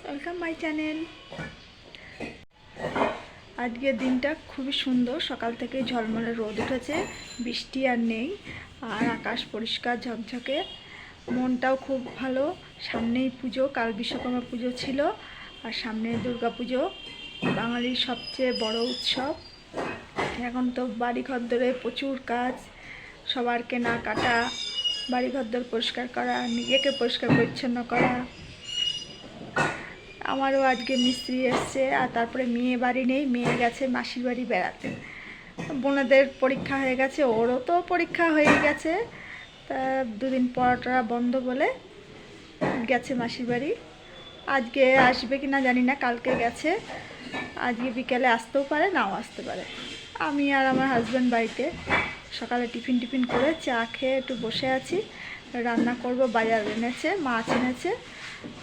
Welcome my channel. আজকের দিনটা খুবই সুন্দর। সকাল থেকে ঝলমলে রোদ উঠেছে, বৃষ্টি আর নেই, আর আকাশ পরিষ্কার ঝকঝকে। মনটাও খুব ভালো। সামনেই পুজো, কাল বিশ্বকর্মা পুজো ছিল, আর সামনে দুর্গা পুজো, বাঙালির সবচেয়ে বড় উৎসব। এখন তো বাড়ি ঘরদোরে প্রচুর কাজ, সবার কেনা কাটা, বাড়ি ঘরদোর পরিষ্কার করা, নিজেকে পরিষ্কার পরিচ্ছন্ন করা। আমারও আজকে মিস্ত্রি এসছে, আর তারপরে মেয়ে বাড়ি নেই, মেয়ে গেছে মাসির বাড়ি বেড়াতে। বোনেদের পরীক্ষা হয়ে গেছে, ওরও তো পরীক্ষা হয়ে গেছে, তা দুদিন পড়াটা বন্ধ বলে গেছে মাসির বাড়ি। আজকে আসবে কি না জানি না, কালকে গেছে, আজকে বিকেলে আসতেও পারে, নাও আসতে পারে। আমি আর আমার হাজব্যান্ড বাড়িতে সকালে টিফিন করে চা খেয়ে একটু বসে আছি। রান্না করব, বাজার এনেছে, মাছ এনেছে,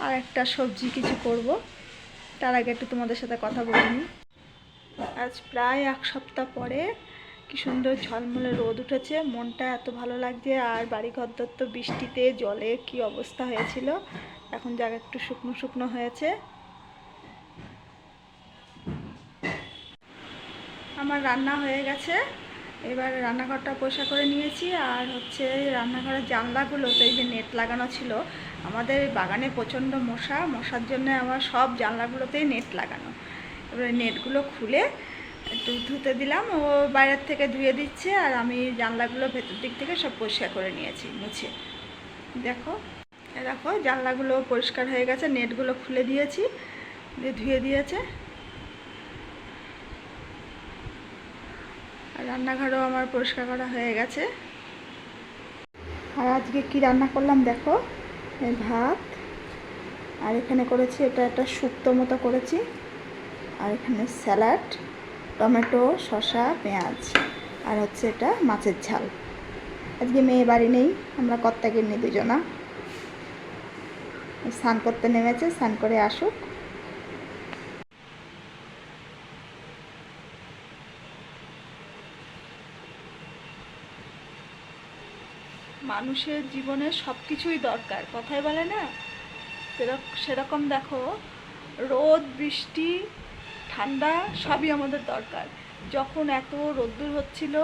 আর একটা সবজি কিছু করব। তার আগে একটু তোমাদের সাথে কথা বলে নিই। আজ প্রায় এক সপ্তাহ পরে কি সুন্দর ঝলমলে রোদ উঠেছে, মনটা এত ভালো লাগছে। আর বাড়িঘর তো বৃষ্টিতে জলে কি অবস্থা হয়েছিল, এখন জায়গা একটু শুকনো শুকনো হয়েছে। আমার রান্না হয়ে গেছে, এবার রান্নাঘরটা পরিষ্কার করে নিয়েছি। আর হচ্ছে রান্নাঘরের জানলাগুলোতে এই যে নেট লাগানো ছিল, আমাদের বাগানে প্রচণ্ড মশার জন্য আমার সব জানলাগুলোতেই নেট লাগানো। এবারে নেটগুলো খুলে একটু ধুতে দিলাম, ও বাইরের থেকে ধুয়ে দিচ্ছে, আর আমি জানলাগুলো ভেতর দিক থেকে সব পরিষ্কার করে নিয়েছি মুছে। দেখো জানলাগুলো পরিষ্কার হয়ে গেছে, নেটগুলো খুলে দিয়েছি, দিয়ে ধুয়ে দিয়েছে। আর রান্নাঘরও আমার পরিষ্কার করা হয়ে গেছে। আর আজকে কি রান্না করলাম দেখো, এই ভাত, আর এখানে করেছি এটা একটা শুক্তো মতো করেছি, আর এখানে স্যালাড, টমেটো, শসা, পেঁয়াজ, আর হচ্ছে এটা মাছের ঝাল। আজকে মেয়ে বাড়ি নেই, আমরা কর্তাগিন্নি দুজনা। স্নান করতে নেমেছে, স্নান করে আসুক। মানুষের জীবনে সব কিছুই দরকার, কথাই বলে না, সেরকম দেখো, রোদ বৃষ্টি ঠান্ডা সবই আমাদের দরকার। যখন এত রোদ্দুর হচ্ছিল,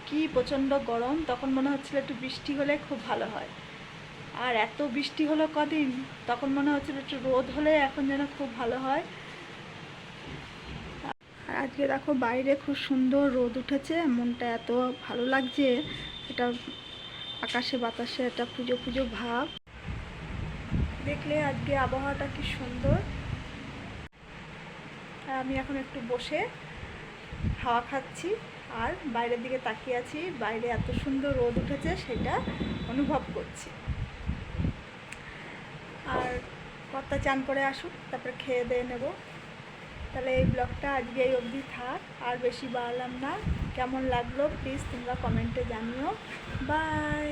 কি প্রচণ্ড গরম, তখন মনে হচ্ছিল একটু বৃষ্টি হলে খুব ভালো হয়। আর এত বৃষ্টি হলো কদিন, তখন মনে হচ্ছিল একটু রোদ হলে এখন যেন খুব ভালো হয়। আর আজকে দেখো বাইরে খুব সুন্দর রোদ উঠেছে, মনটা এত ভালো লাগছে। এটা আকাশে বাতাসে একটা পুজো পুজো ভাব, দেখলে আজকে আবহাওয়াটা কি সুন্দর। আর আমি এখন একটু বসে হাওয়া খাচ্ছি, আর বাইরের দিকে তাকিয়ে আছি, বাইরে এত সুন্দর রোদ উঠেছে সেটা অনুভব করছি। আর কর্তা চান করে আসুক, তারপরে খেয়ে দিয়ে নেব। তাহলে এই ব্লগটা আজকে এই অবধি থাক, আর বেশি বাড়ালাম না। কেমন লাগলো প্লিজ তোমরা কমেন্টে জানিও। বাই।